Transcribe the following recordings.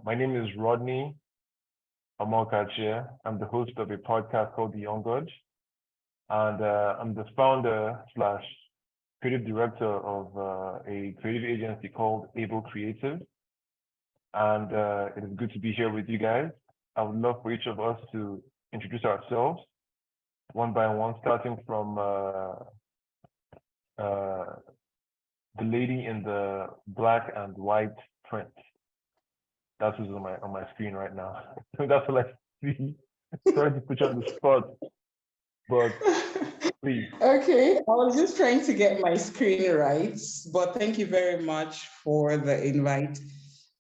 My name is Rodney Omeokachie. I'm the host of a podcast called The Young God, and I'm the founder slash creative director of a creative agency called Able Creative. And it is good to be here with you guys. I would love for each of us to introduce ourselves one by one, starting from the lady in the black and white print. That's who's on my screen right now. That's what I see. Sorry to put you on the spot, but please. Okay, I was just trying to get my screen right, but thank you very much for the invite.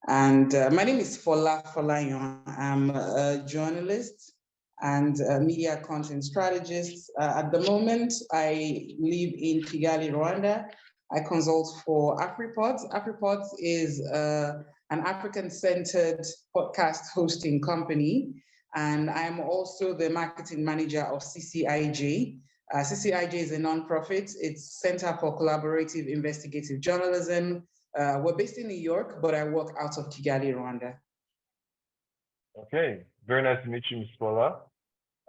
And my name is Folayan. I'm a journalist and a media content strategist. At the moment, I live in Kigali, Rwanda. I consult for AfriPods. AfriPods is an African-centered podcast hosting company, and I'm also the marketing manager of CCIJ. CCIJ is a nonprofit. It's Center for Collaborative Investigative Journalism. We're based in New York, but I work out of Kigali, Rwanda. Okay, very nice to meet you, Ms. Fola.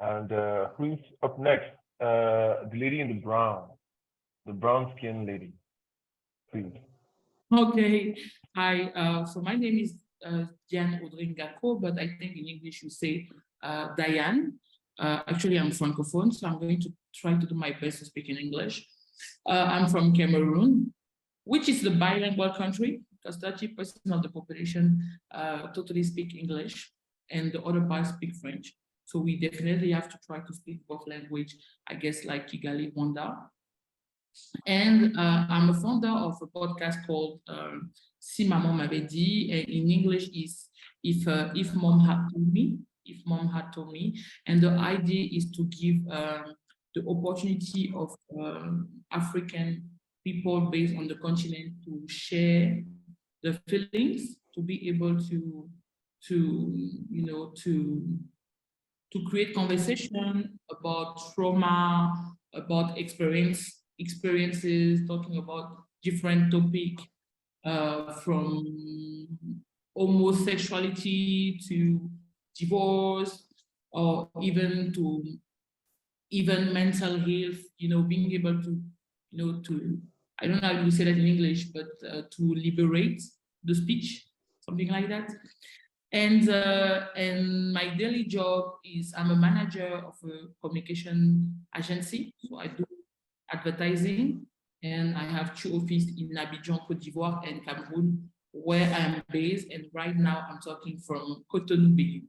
And who's up next? The lady in the brown skin lady, please. Okay, hi. So my name is Diane Audrey Ngako, but I think in English you say Diane. Actually, I'm Francophone, so I'm going to try to do my best to speak in English. I'm from Cameroon, which is the bilingual country, because 30% of the population totally speak English, and the other part speak French. So we definitely have to try to speak both language, I guess, like Kigali, Rwanda. And I'm a founder of a podcast called Si Maman m'avait dit, and in English is If Mom Had Told Me. If Mom Had Told Me. And the idea is to give the opportunity of African people based on the continent to share the feelings, to be able to create conversation about trauma, about experiences, talking about different topics from homosexuality to divorce, or even mental health, being able to, I don't know how you say that in English, but to liberate the speech, something like that. And my daily job is I'm a manager of a communication agency. So I do advertising, and I have 2 offices in Abidjan, Côte d'Ivoire, and Cameroon, where I'm based. And right now I'm talking from Cotonou, Benin.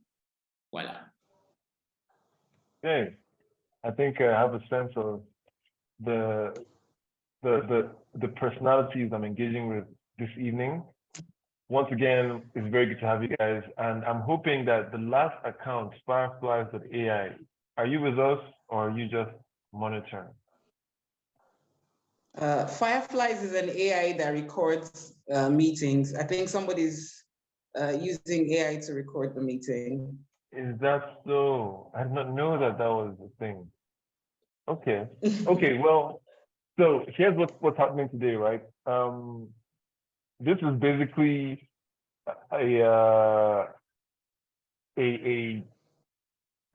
Voila. Okay, I think I have a sense of the personalities I'm engaging with this evening. Once again, it's very good to have you guys, and I'm hoping that the last account, Fireflies.ai, are you with us or are you just monitoring? Fireflies is an AI that records meetings. I think somebody's using AI to record the meeting. Is that so? I did not know that was a thing. Okay. Okay, well, so here's what's happening today, right? This is basically an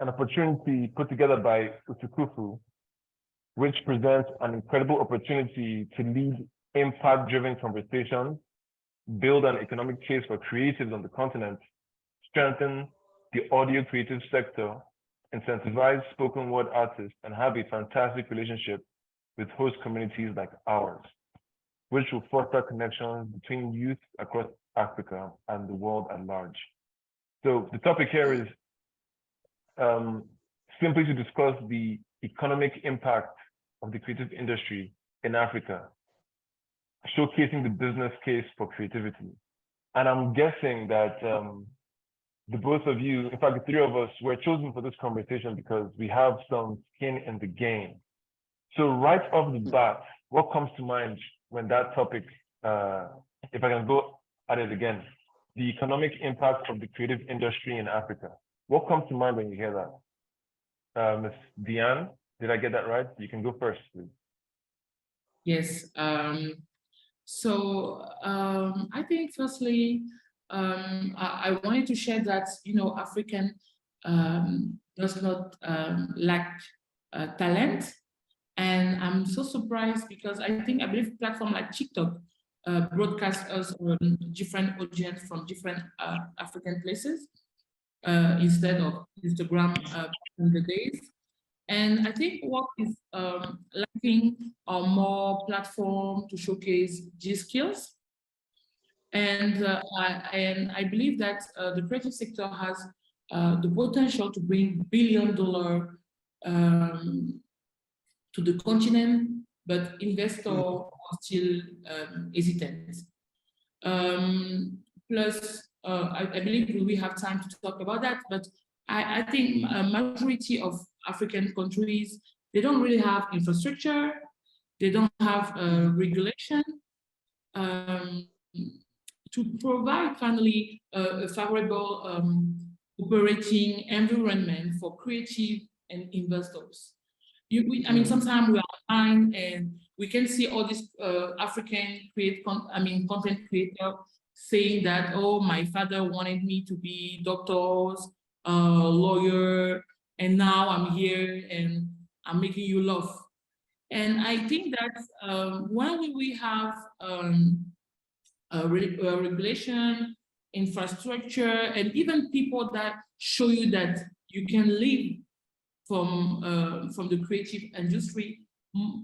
opportunity put together by Utukufu, which presents an incredible opportunity to lead impact-driven conversations, build an economic case for creatives on the continent, strengthen the audio creative sector, incentivize spoken word artists, and have a fantastic relationship with host communities like ours, which will foster connections between youth across Africa and the world at large. So the topic here is simply to discuss the economic impact of the creative industry in Africa, showcasing the business case for creativity. And I'm guessing that the both of you, in fact, the 3 of us, were chosen for this conversation because we have some skin in the game. So right off the bat, what comes to mind when that topic, if I can go at it again, the economic impact of the creative industry in Africa? What comes to mind when you hear that? Ms. Diane, did I get that right? You can go first, please. Yes. So I think firstly, I wanted to share that, African does not lack talent. And I'm so surprised because I believe platform like TikTok broadcast us on different audience from different African places instead of Instagram in the days. And I think what is lacking are more platform to showcase these skills. And I believe that the creative sector has the potential to bring billion-dollar to the continent, but investors are still hesitant. Plus, I believe we have time to talk about that, but I think a majority of African countries, they don't really have infrastructure, they don't have regulation to provide finally a favorable operating environment for creative and investors. I mean, sometimes we are online and we can see all these African content creators saying that, oh, my father wanted me to be doctors, lawyer, and now I'm here and I'm making you laugh. And I think that when we have regulation, infrastructure, and even people that show you that you can live from the creative industry,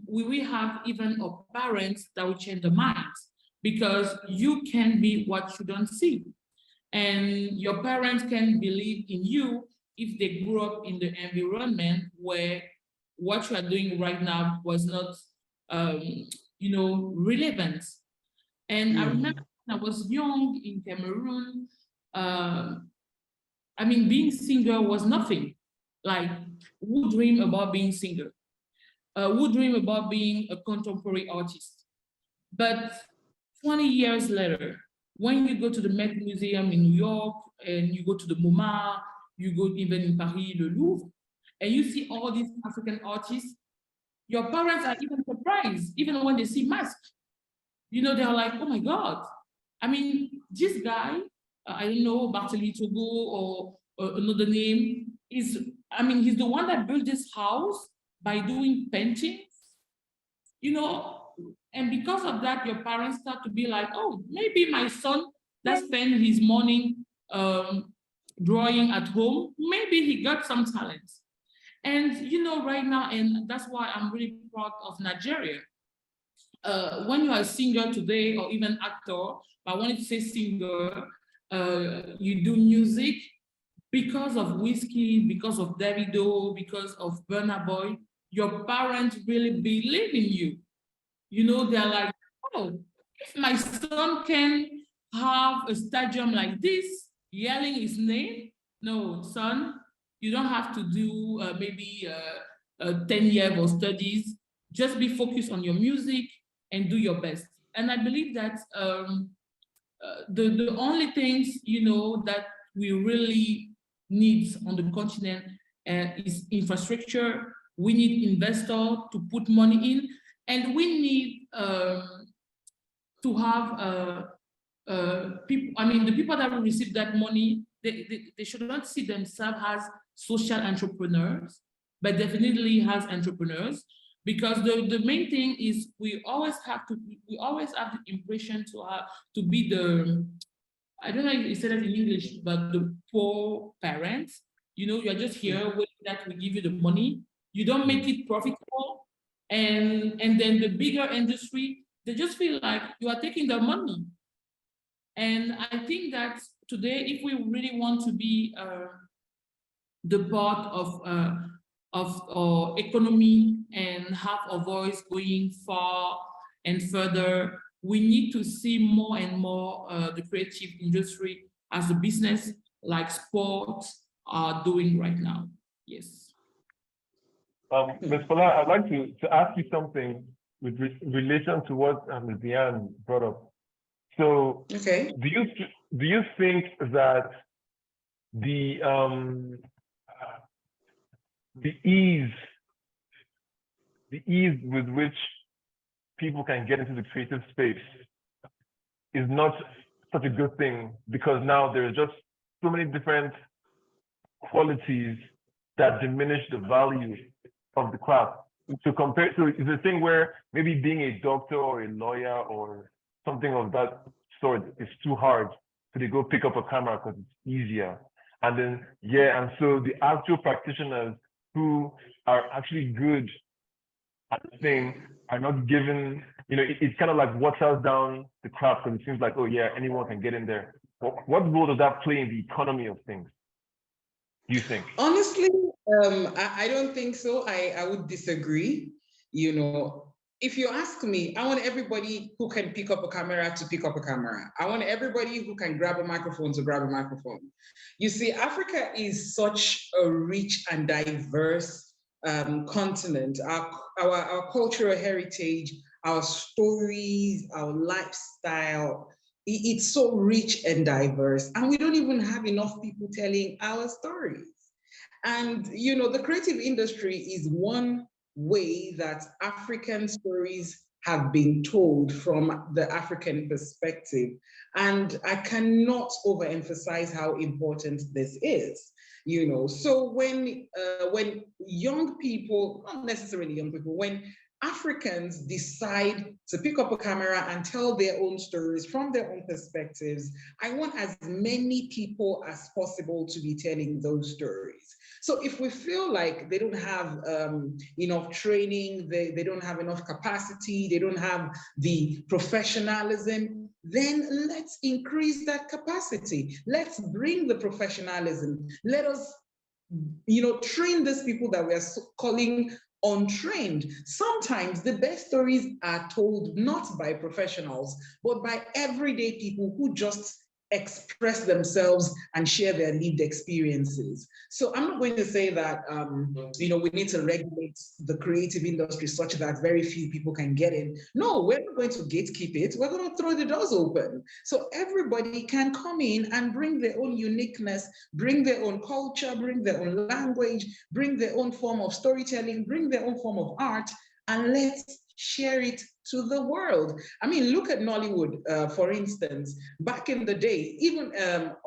we will have even our parents that will change their minds, because you can be what you don't see. And your parents can believe in you if they grew up in the environment where what you are doing right now was not, relevant. And I remember when I was young in Cameroon, being singer was nothing. Like, who dream about being singer? Who dream about being a contemporary artist? But 20 years later, when you go to the Met Museum in New York, and you go to the MoMA, you go even in Paris, the Louvre, and you see all these African artists, your parents are even surprised, even when they see masks. They're like, oh my God. I mean, this guy, I don't know, Bartoli Togo or another name, he's the one that built this house by doing paintings, and because of that, your parents start to be like, oh, maybe my son that spend his morning drawing at home, maybe he got some talent. And, right now, and that's why I'm really proud of Nigeria. When you are a singer today, or even actor, but I wanted to say singer, you do music because of Whiskey, because of Davido, because of Burna Boy, your parents really believe in you. They're like, oh, if my son can have a stadium like this, yelling his name, no, son, you don't have to do maybe 10 years of studies. Just be focused on your music and do your best. And I believe that the only things, that we really need on the continent is infrastructure. We need investors to put money in, and we need to have people. The people that will receive that money, they should not see themselves as social entrepreneurs, but definitely as entrepreneurs. Because the main thing is we always have the impression to be the, I don't know if you said it in English, but the poor parents. You're just here waiting that we give you the money. You don't make it profitable. And then the bigger industry, they just feel like you are taking their money. And I think that today, if we really want to be the part of our economy and have a voice going far and further, we need to see more and more the creative industry as a business, like sports are doing right now. Yes. Ms. Fola, I'd like to ask you something with relation to what Ms. Diane brought up. So, okay, do you think that the ease with which people can get into the creative space is not such a good thing because now there's just so many different qualities that diminish the value of the craft. To compare, so it's a thing where maybe being a doctor or a lawyer or something of that sort is too hard, so they go pick up a camera because it's easier. And then, and so the actual practitioners who are actually good at the thing are not given, it kind of like waters down the craft because it seems like, oh yeah, anyone can get in there. What role does that play in the economy of things, do you think? Honestly, I don't think so. I would disagree. If you ask me, I want everybody who can pick up a camera to pick up a camera. I want everybody who can grab a microphone to grab a microphone. You see, Africa is such a rich and diverse continent. Our cultural heritage, our stories, our lifestyle, it's so rich and diverse. And we don't even have enough people telling our stories. And, the creative industry is one way that African stories have been told from the African perspective. And I cannot overemphasize how important this is. So when young people, not necessarily young people, when Africans decide to pick up a camera and tell their own stories from their own perspectives, I want as many people as possible to be telling those stories. So if we feel like they don't have enough training, they don't have enough capacity, they don't have the professionalism, then let's increase that capacity. Let's bring the professionalism. Let us, train these people that we are calling untrained. Sometimes the best stories are told not by professionals, but by everyday people who just express themselves and share their lived experiences. So I'm not going to say that, we need to regulate the creative industry such that very few people can get in. No, we're not going to gatekeep it. We're going to throw the doors open. So everybody can come in and bring their own uniqueness, bring their own culture, bring their own language, bring their own form of storytelling, bring their own form of art, and let's share it to the world. I mean, look at Nollywood, for instance. Back in the day, even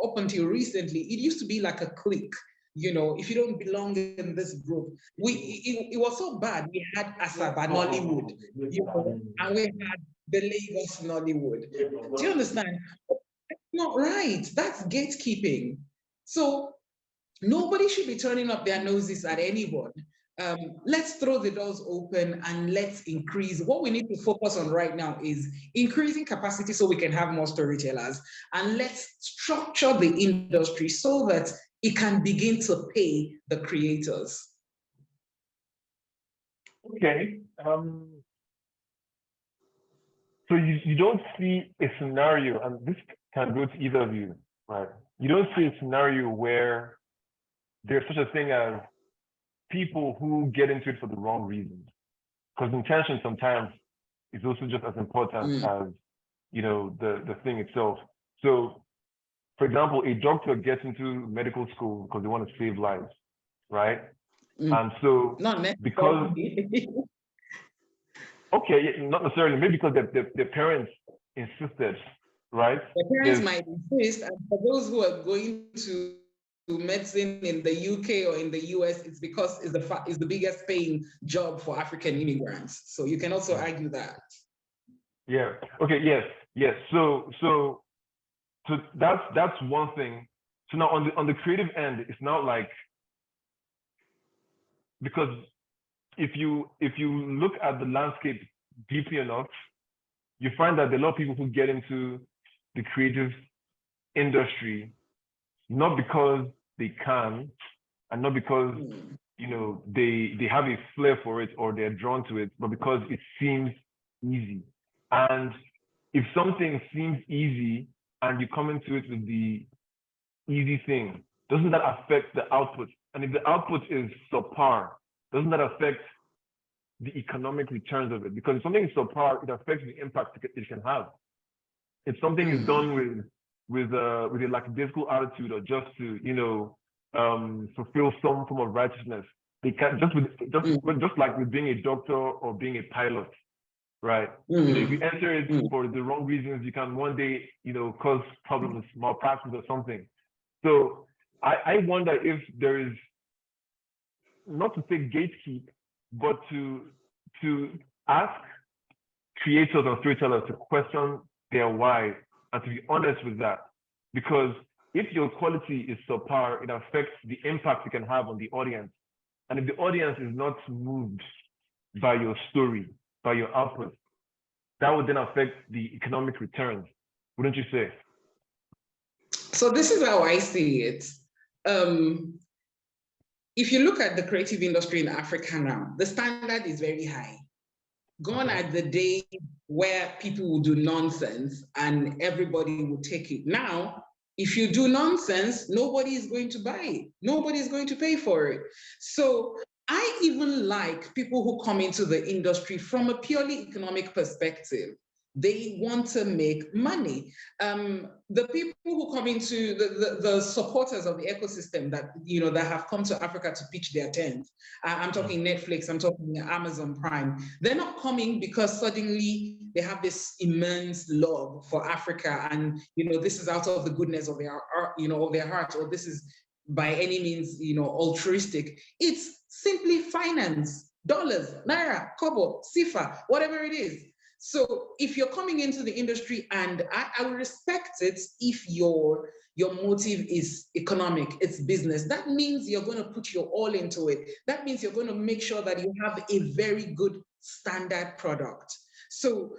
up until recently, it used to be like a clique. If you don't belong in this group, it was so bad. We had Asaba Nollywood, and we had the Lagos Nollywood. Do you understand? That's not right. That's gatekeeping. So nobody should be turning up their noses at anyone. Let's throw the doors open and let's increase. What we need to focus on right now is increasing capacity so we can have more storytellers, and let's structure the industry so that it can begin to pay the creators. Okay. So you don't see a scenario, and this can go to either of you, right? You don't see a scenario where there's such a thing as people who get into it for the wrong reasons, because intention sometimes is also just as important as the thing itself. So, for example, a doctor gets into medical school because they want to save lives, right? And so because okay, not necessarily, maybe because their parents insisted, right? The parents might insist, and for those who are going to medicine in the UK or in the US, it's because it's the biggest paying job for African immigrants. So you can also argue that. Yeah. Okay. Yes. So that's one thing. So now on the creative end, it's not like, because if you look at the landscape deeply enough, you find that there are a lot of people who get into the creative industry not because they can, and not because they have a flair for it or they're drawn to it, but because it seems easy. And if something seems easy and you come into it with the easy thing, doesn't that affect the output? And if the output is subpar, doesn't that affect the economic returns of it? Because if something is subpar, it affects the impact it can have. If something is done with a lackadaisical attitude, or just to fulfill some form of righteousness, they can just like with being a doctor or being a pilot, right? If you enter it for the wrong reasons, you can one day, cause problems, malpractice or something. So I wonder if there is, not to say gatekeep, but to ask creators and storytellers to question their why and to be honest with that. Because if your quality is subpar, it affects the impact you can have on the audience. And if the audience is not moved by your story, by your output, that would then affect the economic returns, wouldn't you say? So this is how I see it. If you look at the creative industry in Africa now, the standard is very high. Gone are the days where people will do nonsense and everybody will take it. Now, if you do nonsense, nobody is going to buy it. Nobody is going to pay for it. So I even like people who come into the industry from a purely economic perspective. They want to make money. The people who come into the supporters of the ecosystem that that have come to Africa to pitch their tent. I'm talking Netflix, I'm talking Amazon Prime. They're not coming because suddenly they have this immense love for Africa, and this is out of the goodness of their of their heart, or this is by any means altruistic. It's simply finance, dollars, naira, kobo, sifa, whatever it is. So if you're coming into the industry, and I would respect it if your motive is economic, it's business, that means you're going to put your all into it. That means you're going to make sure that you have a very good standard product. So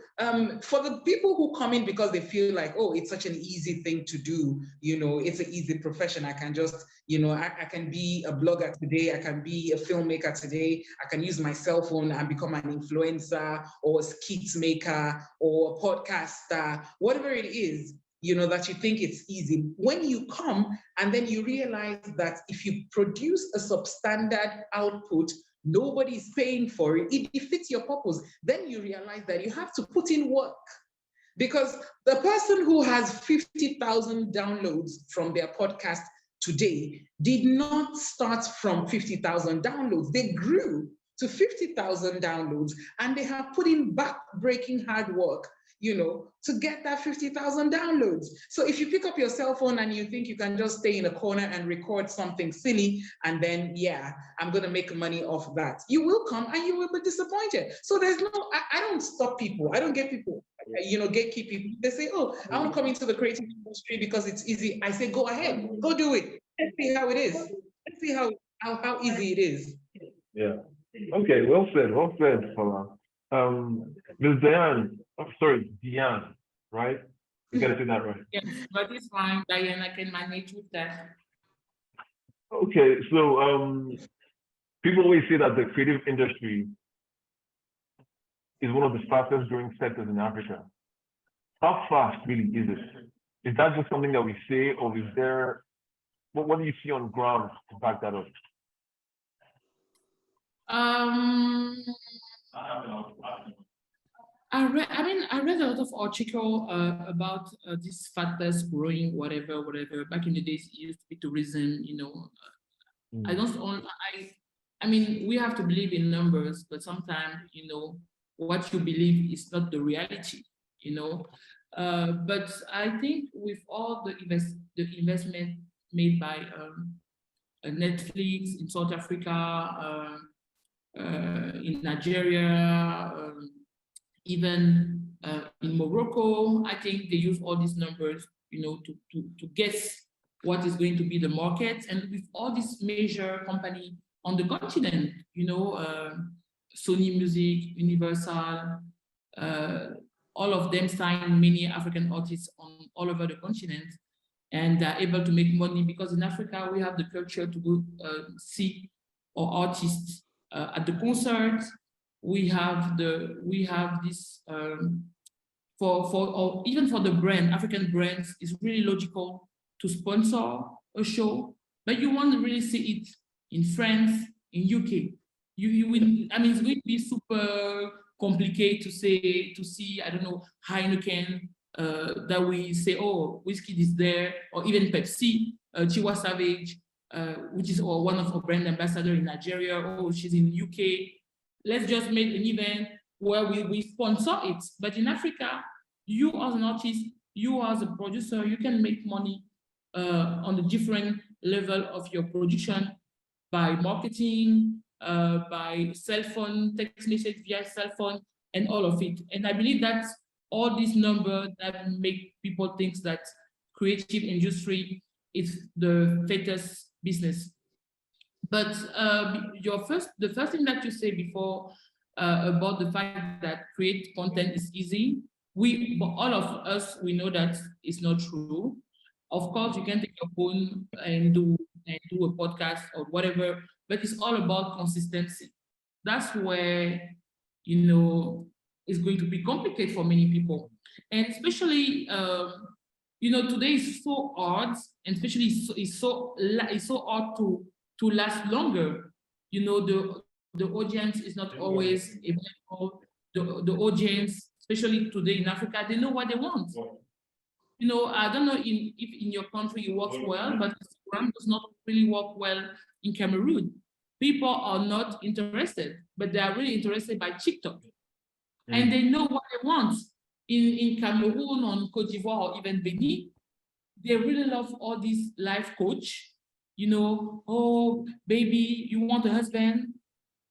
for the people who come in because they feel like, oh, it's such an easy thing to do, it's an easy profession. I can just, I can be a blogger today. I can be a filmmaker today. I can use my cell phone and become an influencer or a skit maker or a podcaster, whatever it is, that you think it's easy. When you come and then you realize that if you produce a substandard output, nobody's paying for it, it defeats your purpose. Then you realize that you have to put in work. Because the person who has 50,000 downloads from their podcast today did not start from 50,000 downloads. They grew to 50,000 downloads, and they have put in back-breaking hard work to get that 50,000 downloads. So if you pick up your cell phone and you think you can just stay in a corner and record something silly, and then, yeah, I'm going to make money off that, you will come and you will be disappointed. So there's no, I don't stop people. I don't get people, gatekeep people. They say, oh, I want to come into the creative industry because it's easy. I say, go ahead, go do it. Let's see how it is. Let's see how easy it is. Yeah. Okay, well said, Fola. Ms. Diane, Diane, right? You gotta say that right. Yes, but it's fine, Diane, I can manage with that. Okay, so people always say that the creative industry is one of the fastest growing sectors in Africa. How fast really is it? Is that just something that we say, or is there, what do you see on ground to back that up? I read a lot of article about this fastest growing whatever. Back in the days, it used to be tourism. I mean, we have to believe in numbers, but sometimes what you believe is not the reality. But I think with all the investment made by Netflix in South Africa, in Nigeria, even in Morocco, I think they use all these numbers, to guess what is going to be the market. And with all these major companies on the continent, Sony Music, Universal, all of them sign many African artists all over the continent, and are able to make money because in Africa we have the culture to go see our artists at the concert. We have this or even for the brand, African brands, it's really logical to sponsor a show, but you want to really see it in France, in UK. You will, it's going to be super complicated to see, I don't know, Heineken, that we say, oh, whiskey is there, or even Pepsi, Chihuahua Savage, which is one of our brand ambassadors in Nigeria, oh, she's in UK. Let's just make an event where we sponsor it. But in Africa, you as an artist, you as a producer, you can make money on a different level of your production by marketing, by cell phone, text message via cell phone, and all of it. And I believe that all these numbers that make people think that creative industry is the fattest business. But the first thing that you say before about the fact that create content is easy, all of us, we know that it's not true. Of course, you can take your phone and do a podcast or whatever, but it's all about consistency. That's where, it's going to be complicated for many people. And especially, today is so hard, and especially it's so hard to last longer. The audience is not always available. The audience, especially today in Africa, they know what they want. I don't know if in your country it works well, but Instagram does not really work well in Cameroon. People are not interested, but they are really interested by TikTok. And they know what they want. In Cameroon, on Côte d'Ivoire, or even Benin, they really love all these life coach. Oh, baby, you want a husband?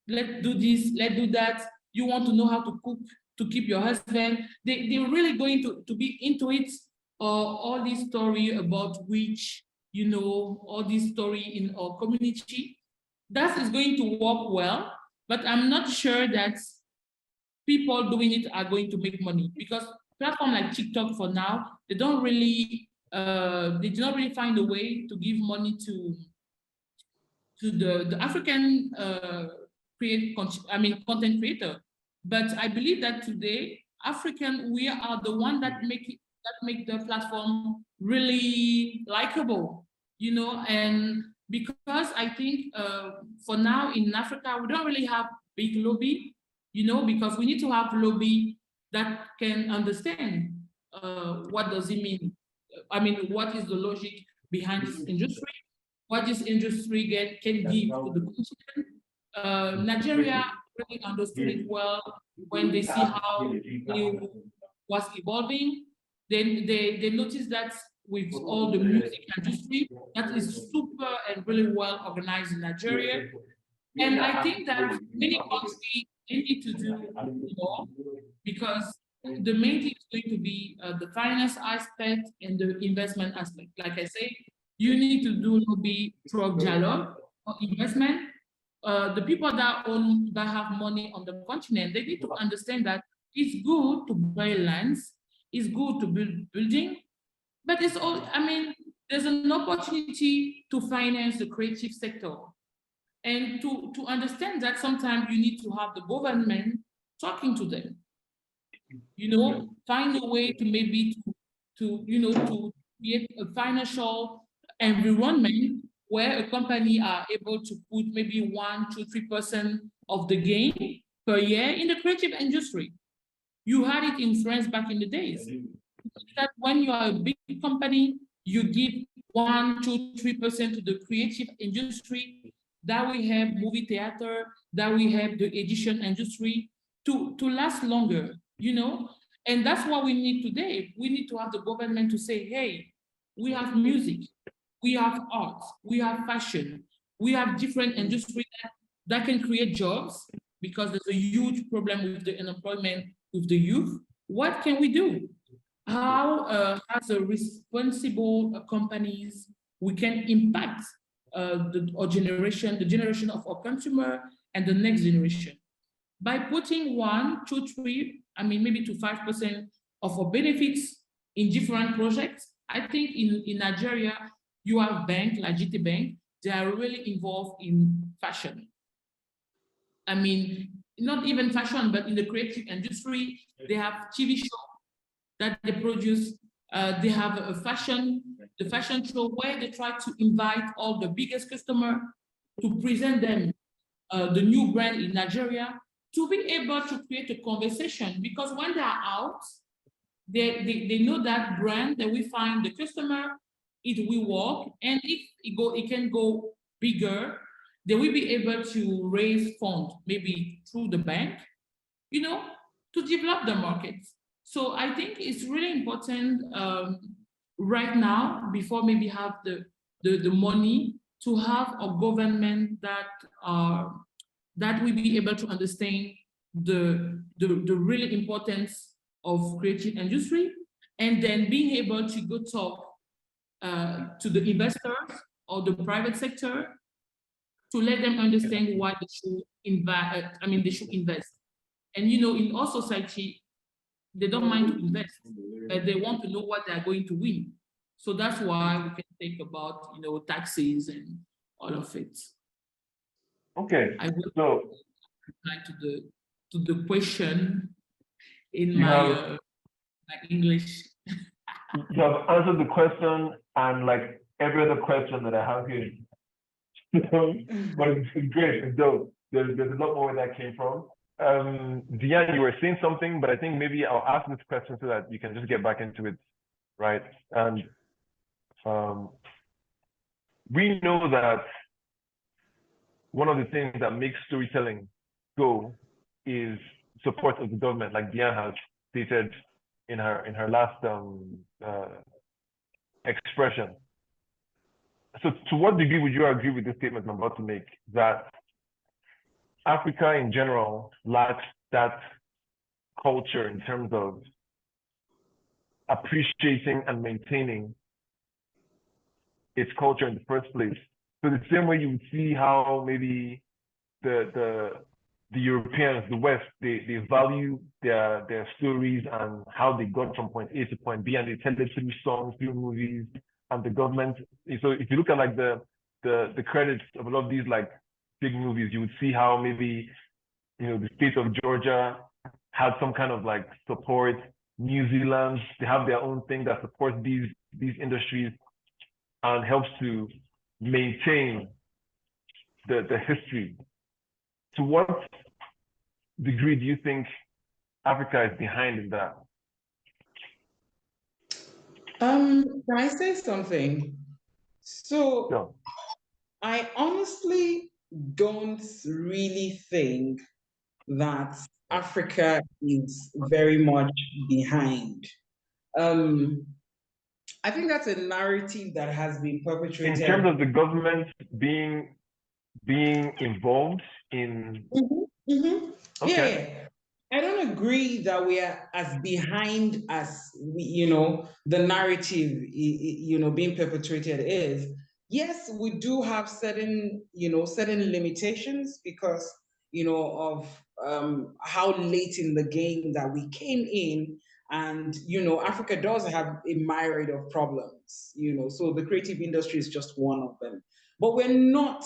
Let's do this, let's do that. You want to know how to cook to keep your husband? They're really going to be into it. All this story about which, all this story in our community, that is going to work well, but I'm not sure that people doing it are going to make money, because platforms like TikTok for now, they do not really find a way to give money to the African content creator. But I believe that today, we are the one that make the platform really likable, and because I think for now in Africa, we don't really have big lobby, because we need to have lobby that can understand what does it mean. What is the logic behind this industry? What this industry can give to the continent. Nigeria really understood it well when they see how it was evolving. Then they noticed that with all the music industry, that is super and really well organized in Nigeria. And I think that many countries need to do more, because the main thing is going to be the finance aspect and the investment aspect. Like I say, you need to do lobby through dialogue or investment. The people that have money on the continent, they need to understand that it's good to buy lands, it's good to build building, but it's all, there's an opportunity to finance the creative sector. And to understand that sometimes you need to have the government talking to them. Find a way to maybe to create a financial environment where a company are able to put maybe 1%, 2%, 3% of the gain per year in the creative industry. You had it in France back in the days. That when you are a big company, you give 1%, 2%, 3% to the creative industry. That we have movie theater, that we have the edition industry to last longer, And that's what we need today. We need to have the government to say, hey, we have music, we have art, we have fashion, we have different industries that can create jobs, because there's a huge problem with the unemployment with the youth. What can we do? How, as a responsible companies, we can impact the generation of our consumer and the next generation by putting 1%, 2%, 3%, maybe to 5% of our benefits in different projects. I think in Nigeria, you have bank like GT Bank, they are really involved in fashion. Not even fashion, but in the creative industry, they have TV shows that they produce. They have the fashion show where they try to invite all the biggest customers to present them the new brand in Nigeria, to be able to create a conversation, because when they are out, they know that brand, that we find the customer, it will work, and if it can go bigger, they will be able to raise funds, maybe through the bank, to develop the markets. So I think it's really important right now, before maybe have the money, to have a government that will be able to understand the really importance of creative industry, and then being able to go talk to the investors or the private sector to let them understand why they should invest. They should invest. And in our society, they don't mind to invest, but they want to know what they're going to win. So that's why we can think about taxes and all of it. Okay. I will reply to the question in my English. You have answered the question, and like every other question that I have here. But it's great. It's dope. There's a lot more where that came from. Diane, you were saying something, but I think maybe I'll ask this question so that you can just get back into it, right? And we know that one of the things that makes storytelling go is support of the government, like Diane has stated in her last expression. So to what degree would you agree with this statement I'm about to make, that Africa in general lacks that culture in terms of appreciating and maintaining its culture in the first place? So the same way you would see how maybe the Europeans, the West, they value their stories and how they got from point A to point B, and they tell it through songs, through movies, and the government. So if you look at like the credits of a lot of these like big movies, you would see how maybe the state of Georgia had some kind of like support. New Zealand, they have their own thing that supports these industries and helps to maintain the history. To what degree do you think Africa is behind in that? Can I say something? So No. I honestly don't really think that Africa is very much behind. I think that's a narrative that has been perpetrated. In terms of the government being involved in. Okay. Yeah. I don't agree that we are as behind as the narrative being perpetrated is. Yes, we do have certain limitations because of how late in the game that we came in. And Africa does have a myriad of problems, so the creative industry is just one of them. But we're not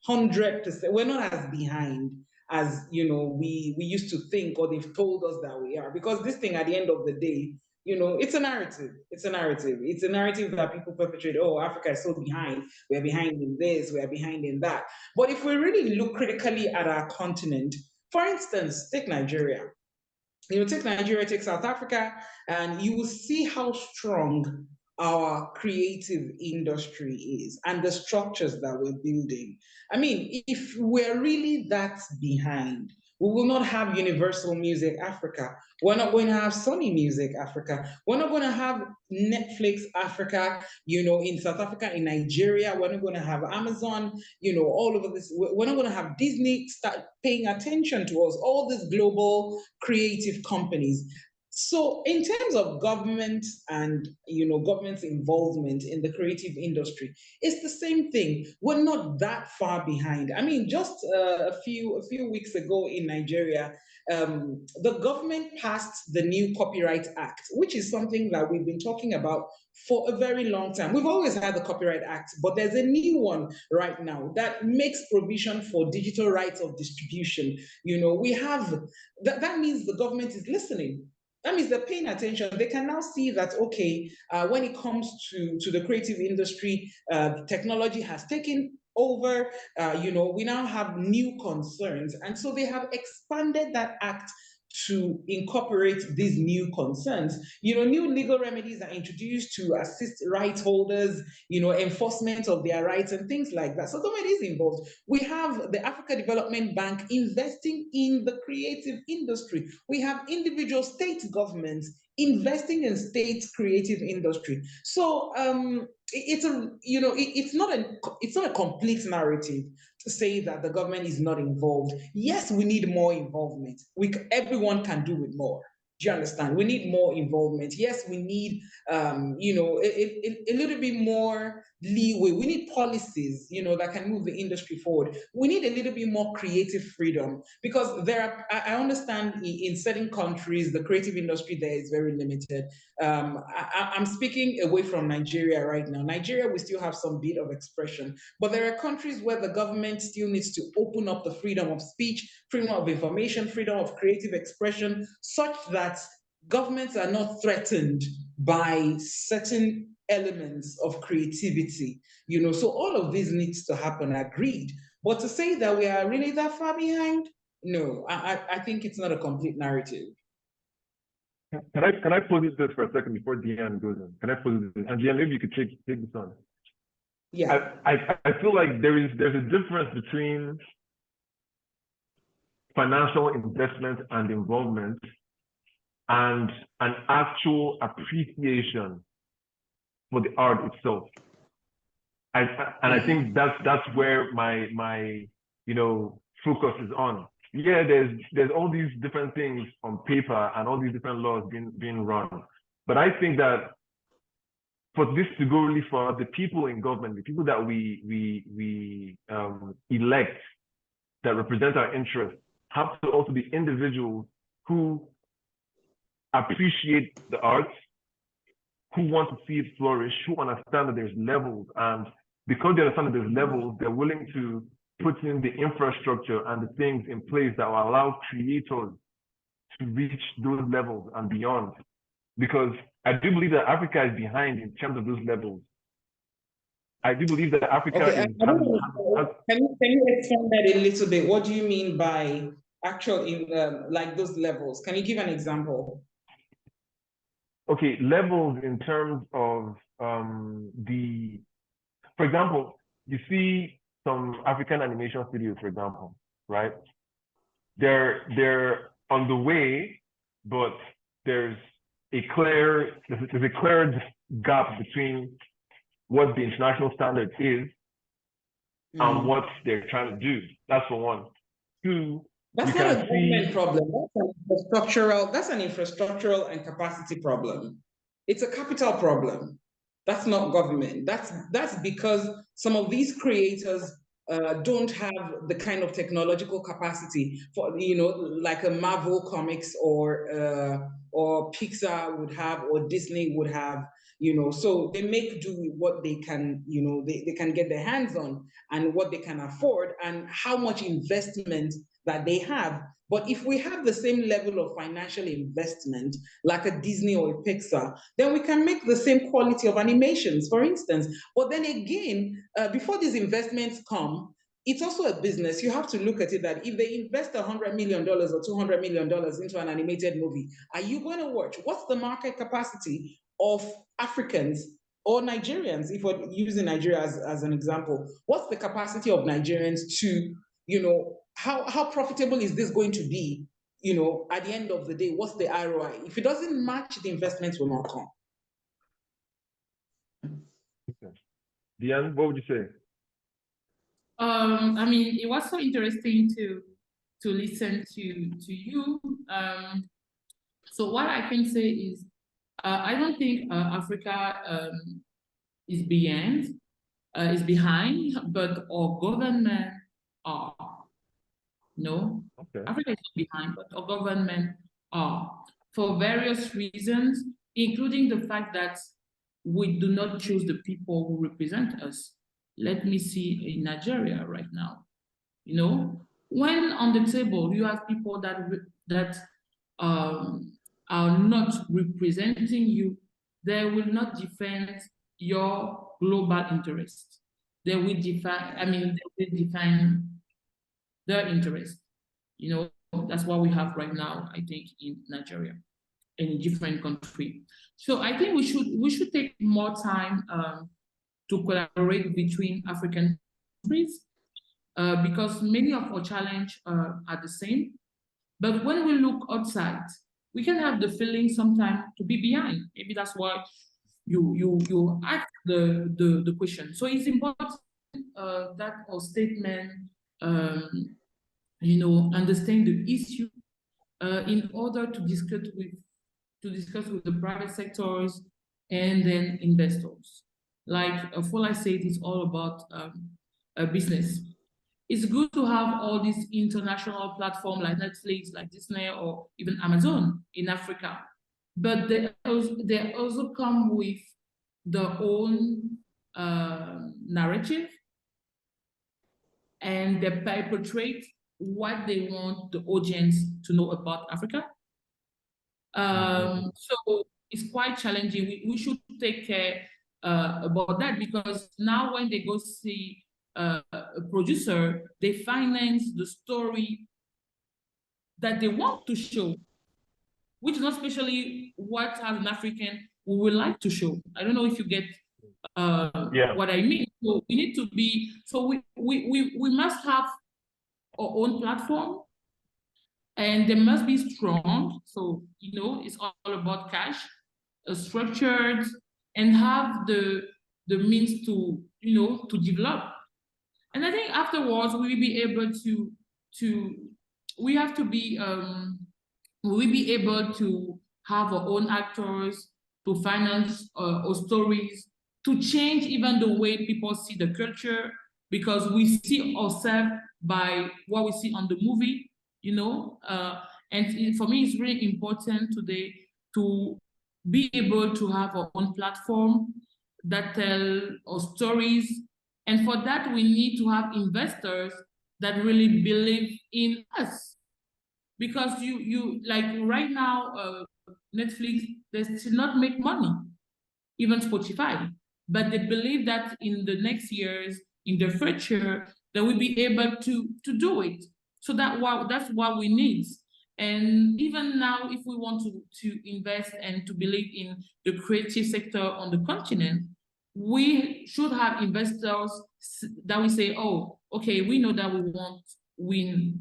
100%, we're not as behind as we used to think, or they've told us that we are. Because this thing, at the end of the day, it's a narrative. It's a narrative that people perpetrate. Oh, Africa is so behind. We're behind in this, we're behind in that. But if we really look critically at our continent, for instance, take Nigeria. Take Nigeria, take South Africa, and you will see how strong our creative industry is and the structures that we're building. I mean, if we're really that behind, we will not have Universal Music Africa. We're not going to have Sony Music Africa. We're not going to have Netflix Africa, in South Africa, in Nigeria. We're not going to have Amazon, all over this. We're not going to have Disney start paying attention to us, all these global creative companies. So in terms of government and government's involvement in the creative industry, it's the same thing. We're not that far behind. I mean, just a few weeks ago in Nigeria, the government passed the new Copyright Act, which is something that we've been talking about for a very long time. We've always had the Copyright Act, but there's a new one right now that makes provision for digital rights of distribution. We have that means the government is listening. That means they're paying attention. They can now see that, okay, when it comes to the creative industry, technology has taken over. We now have new concerns. And so they have expanded that act to incorporate these new concerns. New legal remedies are introduced to assist rights holders, enforcement of their rights and things like that. So government is involved. We have the Africa Development Bank investing in the creative industry. We have individual state governments investing in state creative industry. So it's not a complete narrative to say that the government is not involved. Yes, we need more involvement. Everyone can do with more. Do you understand? We need more involvement. Yes, we need a little bit more leeway. We need policies, that can move the industry forward. We need a little bit more creative freedom, because I understand in certain countries, the creative industry there is very limited. I'm speaking away from Nigeria right now. Nigeria, we still have some bit of expression, but there are countries where the government still needs to open up the freedom of speech, freedom of information, freedom of creative expression, such that governments are not threatened by certain elements of creativity. So all of this needs to happen, agreed. But to say that we are really that far behind, no, I think it's not a complete narrative. Can I pose this for a second before Diane goes in? Can I pose this? And Diane, maybe you could take this on. Yeah. I feel like there's a difference between financial investment and involvement and an actual appreciation for the art itself. I think that's where my focus is on. Yeah, there's all these different things on paper and all these different laws being run. But I think that for this to go really far, the people in government, the people that we elect that represent our interests, have to also be individuals who appreciate the arts, who want to see it flourish, who understand that there's levels, and because they understand that there's levels, they're willing to put in the infrastructure and the things in place that will allow creators to reach those levels and beyond. Because I do believe that Africa is behind in terms of those levels. I do believe that Africa is... Can you explain that a little bit? What do you mean by actual, like those levels? Can you give an example? Okay, levels in terms of for example, you see some African animation studios, for example, right? They're on the way, but there's a clear gap between what the international standard is and what they're trying to do. That's for one. Two, that's not a government problem. That's an infrastructural and capacity problem. It's a capital problem. That's not government. That's because some of these creators don't have the kind of technological capacity for, like a Marvel Comics or Pixar would have, or Disney would have, so they make do with what they can, they can get their hands on and what they can afford and how much investment that they have. But if we have the same level of financial investment, like a Disney or a Pixar, then we can make the same quality of animations, for instance. But then again, before these investments come, it's also a business. You have to look at it that if they invest $100 million or $200 million into an animated movie, are you going to watch? What's the market capacity of Africans or Nigerians, if we're using Nigeria as an example? What's the capacity of Nigerians to, how profitable is this going to be? At the end of the day, what's the ROI? If it doesn't match, the investments will not come. Okay. Diane, what would you say? I mean, it was so interesting to listen to you. So what I can say is, I don't think Africa is behind, but our government are. No, okay. Africa is behind, but our government are, for various reasons, including the fact that we do not choose the people who represent us. Let me see in Nigeria right now. When on the table you have people that are not representing you, they will not defend your global interest. They will define their interest. that's what we have right now, I think, in Nigeria, in different countries. So I think we should take more time to collaborate between African countries because many of our challenges are the same. But when we look outside, we can have the feeling sometimes to be behind. Maybe that's why you ask the question. So it's important that our statement, understand the issue in order to discuss with the private sectors and then investors. Like Fola said, it's all about business. It's good to have all these international platforms like Netflix, like Disney, or even Amazon in Africa. But they also come with their own narrative, and they perpetrate what they want the audience to know about Africa. So it's quite challenging. We should take care about that, because now when they go see a producer, they finance the story that they want to show, which is not especially what as an African we would like to show. I don't know if you get what I mean. So we need to be, so we must have our own platform, and they must be strong. So, it's all about cash, structured, and have the means to, to develop. And I think afterwards we will be able we have to be, we will be able to have our own actors, to finance our stories, to change even the way people see the culture, because we see ourselves by what we see on the movie, and for me, it's really important today to be able to have our own platform that tell our stories. And for that, we need to have investors that really believe in us. Because you like right now, Netflix, they still not make money, even Spotify. But they believe that in the next years, in the future, they will be able to do it. So that's what we need. And even now, if we want to invest and to believe in the creative sector on the continent, we should have investors that we say, oh, okay, we know that we won't win,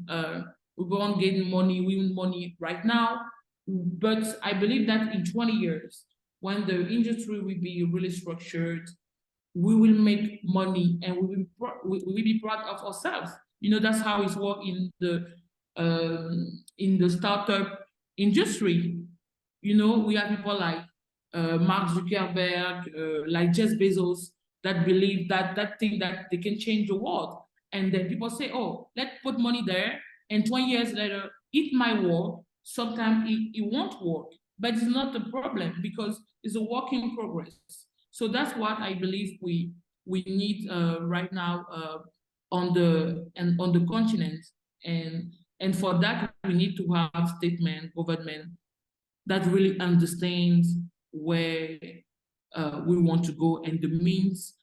we won't get money, we win money right now. But I believe that in 20 years, when the industry will be really structured, we will make money and we will be proud of ourselves. That's how it's worked in the startup industry. We have people like Mark Zuckerberg, like Jeff Bezos, that believe that thing that they can change the world. And then people say, oh, let's put money there. And 20 years later, it might work. Sometimes it won't work, but it's not a problem because it's a work in progress. So that's what I believe we need right now on the continent. And for that, we need to have government that really understands where we want to go and the means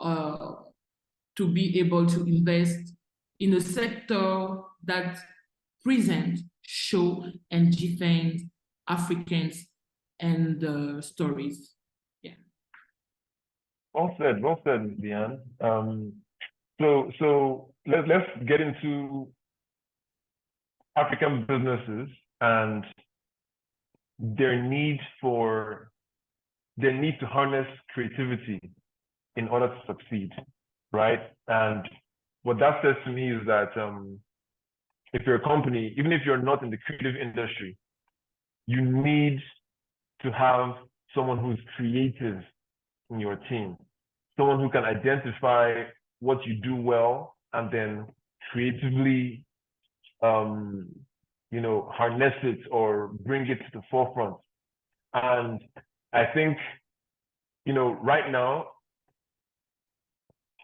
to be able to invest in a sector that present, show, and defend Africans and stories. Yeah. Well said, Diane. So let's get into African businesses and their need to harness creativity in order to succeed, right? And what that says to me is that if you're a company, even if you're not in the creative industry, you need to have someone who's creative in your team, someone who can identify what you do well and then creatively harness it or bring it to the forefront. And I think, right now,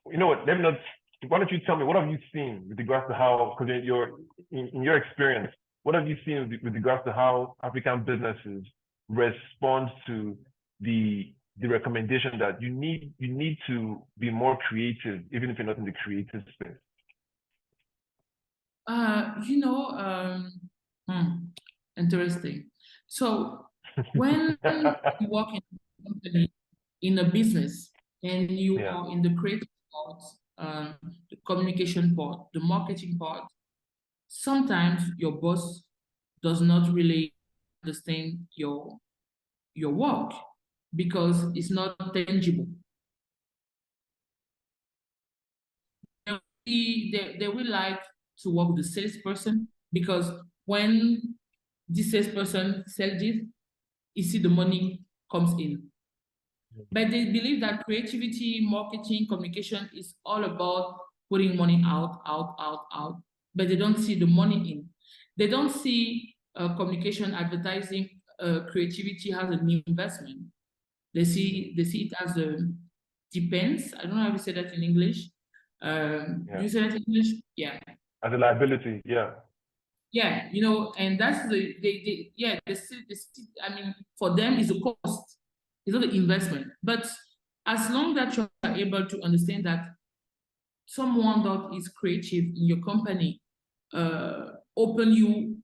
why don't you tell me, what have you seen with regards to how, because in your experience, what have you seen with regards to how African businesses respond to the recommendation that you need to be more creative, even if you're not in the creative space? Interesting. So when you work in a company, in a business, and you are in the creative part, the communication part, the marketing part, sometimes your boss does not really understand your work because it's not tangible. They will like to work with the salesperson because when the salesperson sells it, you see the money comes in. But they believe that creativity, marketing, communication is all about putting money out. But they don't see the money in. They don't see communication, advertising, creativity as an investment. They see it as a depends. I don't know how you say that in English. Do you say that in English? Yeah. As a liability, yeah. Yeah, you know, and that's I mean, for them it's a cost, it's not an investment. But as long that you are able to understand that someone that is creative in your company open you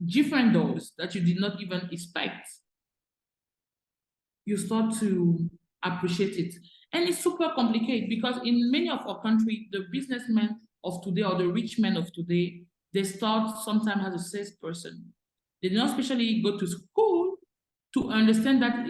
different doors that you did not even expect, you start to appreciate it. And it's super complicated because in many of our countries, the businessmen of today or the rich men of today, they start sometimes as a salesperson. They don't especially go to school to understand that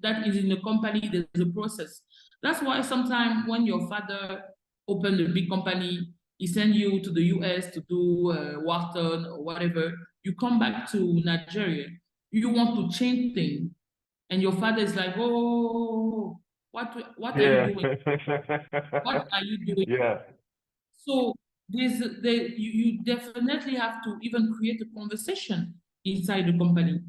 that is in a company, there's a process. That's why sometimes when your father opened a big company, he sent you to the US to do Wharton or whatever, you come back to Nigeria, you want to change things. And your father is like, oh, what are you doing? What are you doing? Yeah. So you definitely have to even create a conversation inside the company.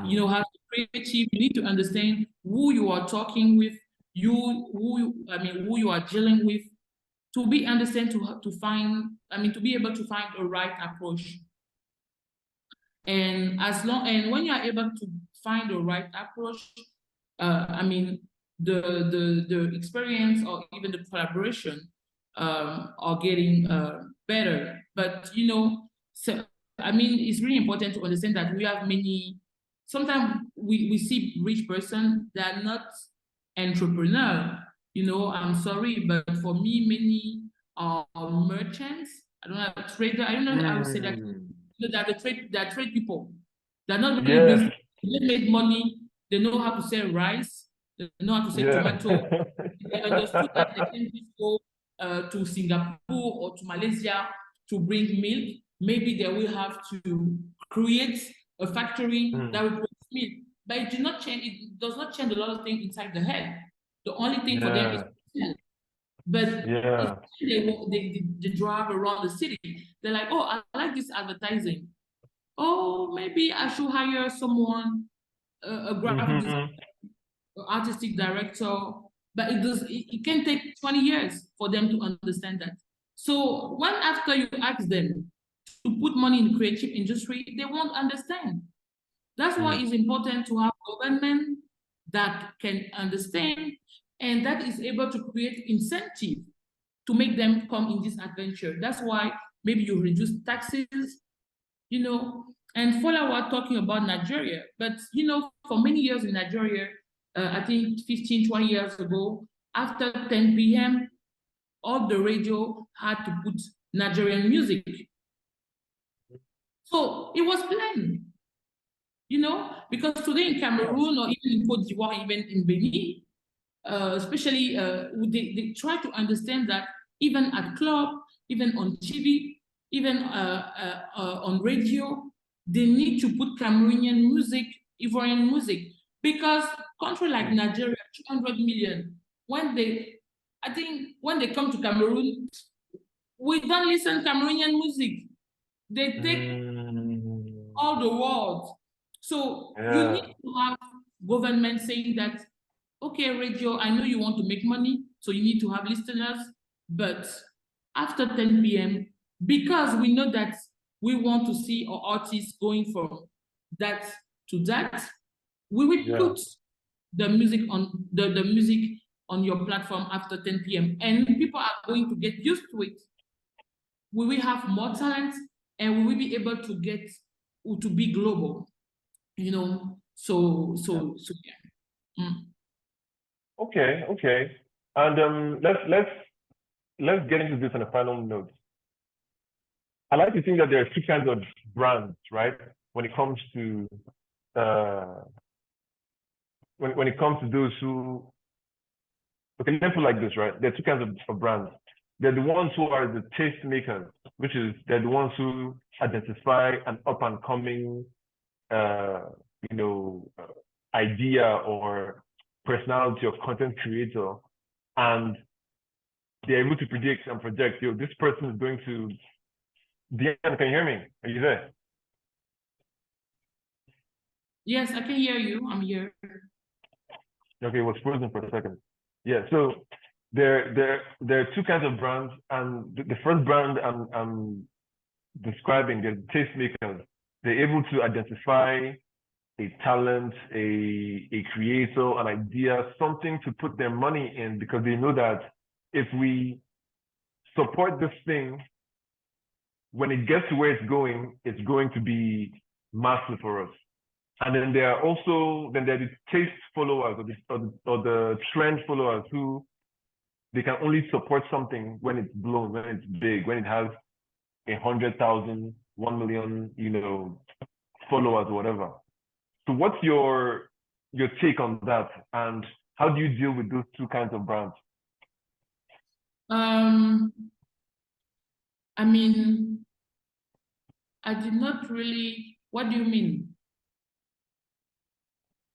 You know, have to creative, you need to understand who you are talking with, who you are dealing with, to be understand to find, to be able to find a right approach. And when you are able to find the right approach, the experience or even the collaboration are getting better. But you know, so it's really important to understand that we have many. Sometimes we see rich person that are not entrepreneur. You know, I'm sorry, but for me, many are merchants. I don't know, trader. I don't know how to say that. You know, that trade people. They're not really business. They make money. They know how to sell rice. They know how to sell tomato. They understood that they can just go to Singapore or to Malaysia to bring milk. Maybe they will have to create a factory that will produce milk. But it does not change a lot of things inside the head. The only thing for them is to sell. But they drive around the city. They're like, oh, I like this advertising. Oh, maybe I should hire someone, a graphic designer, an artistic director. But it can take 20 years for them to understand that. So when after you ask them to put money in the creative industry, they won't understand. That's why it's important to have government that can understand and that is able to create incentive to make them come in this adventure. That's why maybe you reduce taxes, you know. And Fola was talking about Nigeria, but you know, for many years in Nigeria, I think 15, 20 years ago, after 10 p.m., all the radio had to put Nigerian music. So it was planned, you know, because today in Cameroon or even in Cote d'Ivoire, even in Benin, especially they try to understand that even at club, even on TV, even on radio, they need to put Cameroonian music, Ivorian music, because country like Nigeria, 200 million, when they come to Cameroon, we don't listen Cameroonian music. They take all the world. So you need to have government saying that, okay, radio, I know you want to make money, so you need to have listeners, but after 10 p.m., because we know that we want to see our artists going from that to that, we will put the music on the music on your platform after 10 p.m. and people are going to get used to it. We will have more talent and we will be able to get to be global, you know. So yeah. Okay. And let's get into this on a final note. I like to think that there are two kinds of brands, right? When it comes to when it comes to those who, okay, let's put it like this, right? There are two kinds of brands. They're the ones who are the taste makers, which is they're the ones who identify an up and coming, idea or personality of content creator, and they're able to predict and project, this person is going to. Diane, can you hear me? Are you there? Yes, I can hear you. I'm here. Okay, it was frozen for a second. Yeah, so there are two kinds of brands, and the first brand I'm describing, the tastemakers. They're able to identify a talent, a creator, an idea, something to put their money in, because they know that if we support this thing, when it gets to where it's going to be massive for us. And then there are the taste followers or the trend followers who they can only support something when it's blown, when it's big, when it has 100,000, 1 million, followers or whatever. So what's your take on that, and how do you deal with those two kinds of brands? I mean, I did not really. What do you mean?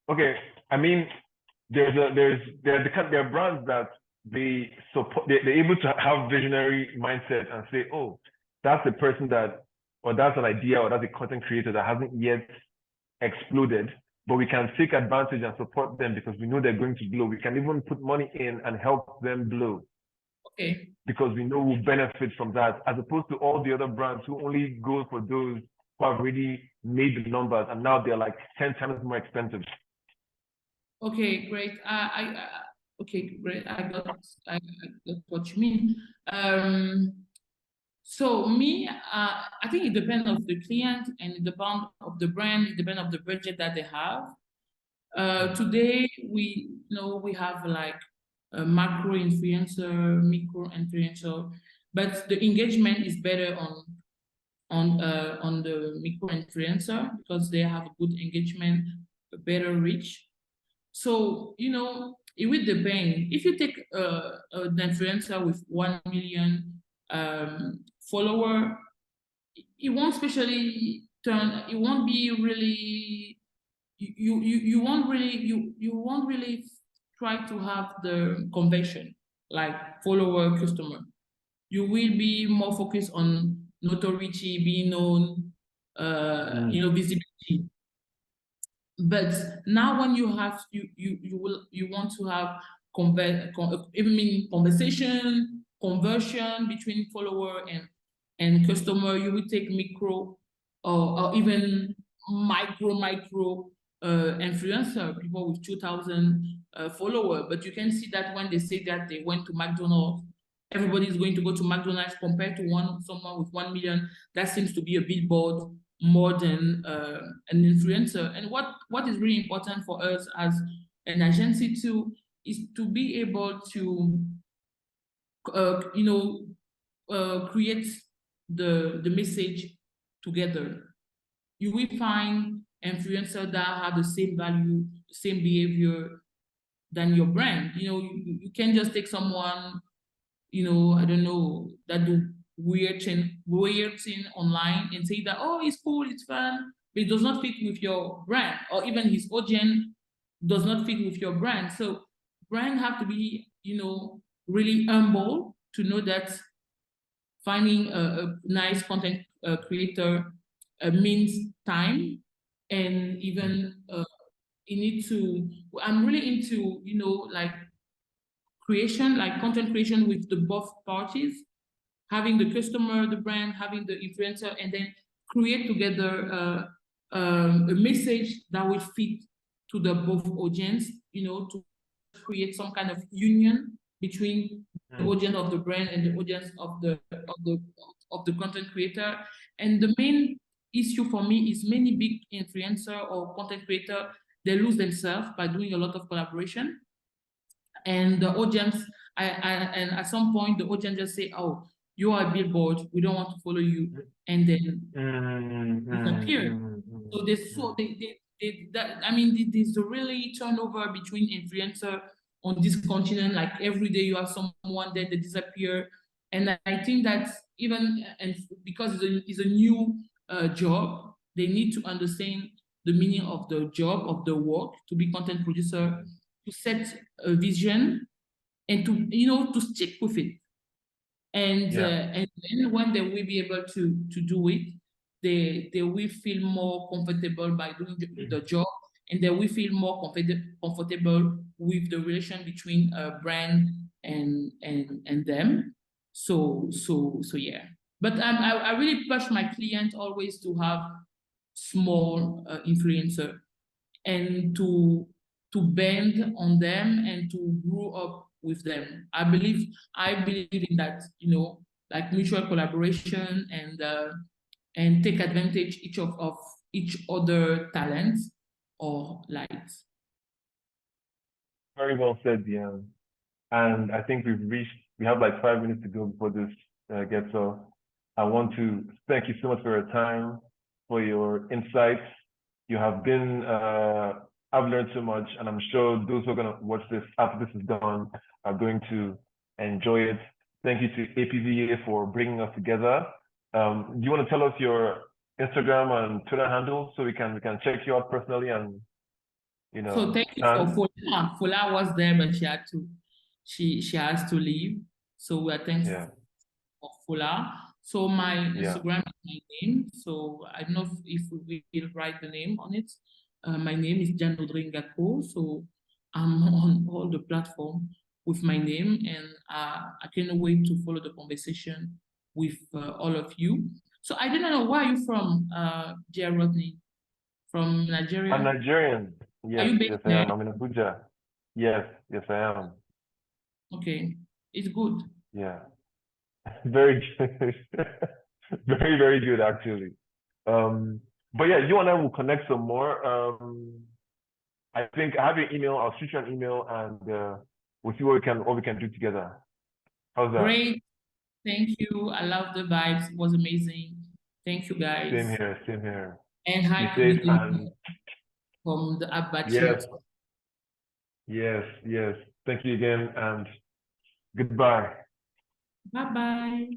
Okay, I mean, there are brands that they support. They're able to have visionary mindset and say, oh, that's a person that, or that's an idea, or that's a content creator that hasn't yet exploded, but we can take advantage and support them because we know they're going to blow. We can even put money in and help them blow. Okay. Because we know we'll benefit from that, as opposed to all the other brands who only go for those who have already made the numbers and now they're like 10 times more expensive. Okay, great. Okay, great. I got what you mean. So me, I think it depends on the client and it depends of the brand. It depends on the budget that they have. Today we have like a macro influencer, micro influencer, but the engagement is better on the micro influencer because they have a good engagement, a better reach. So it will depend. If you take an influencer with 1 million follower, it won't especially turn. It won't be really. You won't really try to have the conversion like follower customer. You will be more focused on notoriety, being known, visibility. But now when you have you want to have conversation, conversion between follower and customer, you will take micro or even micro influencer, people with 2,000 followers. But you can see that when they say that they went to McDonald's, everybody is going to go to McDonald's compared to someone with 1 million. That seems to be a billboard more than an influencer. And what is really important for us as an agency too is to be able to create the message together. You will find influencers that have the same value, the same behavior than your brand. You can't just take someone, I don't know, that do weird thing online and say that, oh, it's cool, it's fun, but it does not fit with your brand, or even his audience does not fit with your brand. So brand have to be, really humble to know that finding a nice content creator means time, and even you need to. I'm really into, like creation, like content creation with the both parties, having the customer, the brand, having the influencer, and then create together a message that will fit to the both audience, to create some kind of union between the audience of the brand and the audience of the content creator. And the main issue for me is many big influencer or content creator, they lose themselves by doing a lot of collaboration. And the audience, and at some point, the audience just say, oh, you are a billboard, we don't want to follow you. And then disappear. So I mean, there's a really turnover between influencer on this continent. Like every day you have someone that they disappear. And I think that even, and because it's a new job, they need to understand the meaning of the job, of the work, to be content producer, to set a vision and to stick with it. And and then when they will be able to do it, they will feel more comfortable by doing the job, and they will feel more comfortable with the relation between a brand and them. So yeah. But I really push my clients always to have small influencer and to bend on them and to grow up with them. I believe in that, like mutual collaboration and take advantage of each other talents or lights. Very well said, Diane. And I think we have like 5 minutes to go before this gets off. I want to thank you so much for your time, for your insights. You have been, I've learned so much, and I'm sure those who are going to watch this after this is done are going to enjoy it. Thank you to APVA for bringing us together. Do you want to tell us your Instagram and Twitter handle so we can check you out personally and So thank you for Fola. Fola was there, but she has to leave. So we are thankful for Fola. So my Instagram is my name. So I don't know if we will write the name on it. My name is Audrey Ngako. So I'm on all the platforms with my name, and I cannot wait to follow the conversation with all of you. So I don't know, where are you from, dear Rodney? From Nigeria? I'm Nigerian. Yes, are you based I am. I'm in Abuja. Yes, I am. Okay, it's good. Yeah, very good. Very, very good, actually. But yeah, you and I will connect some more. I think I have your email. I'll shoot you an email, and we'll see what we can do together. How's that? Great. Thank you. I love the vibes. It was amazing. Thank you, guys. Same here. Same here. And hi to from the APVA. Yes. Thank you again, and goodbye. Bye-bye.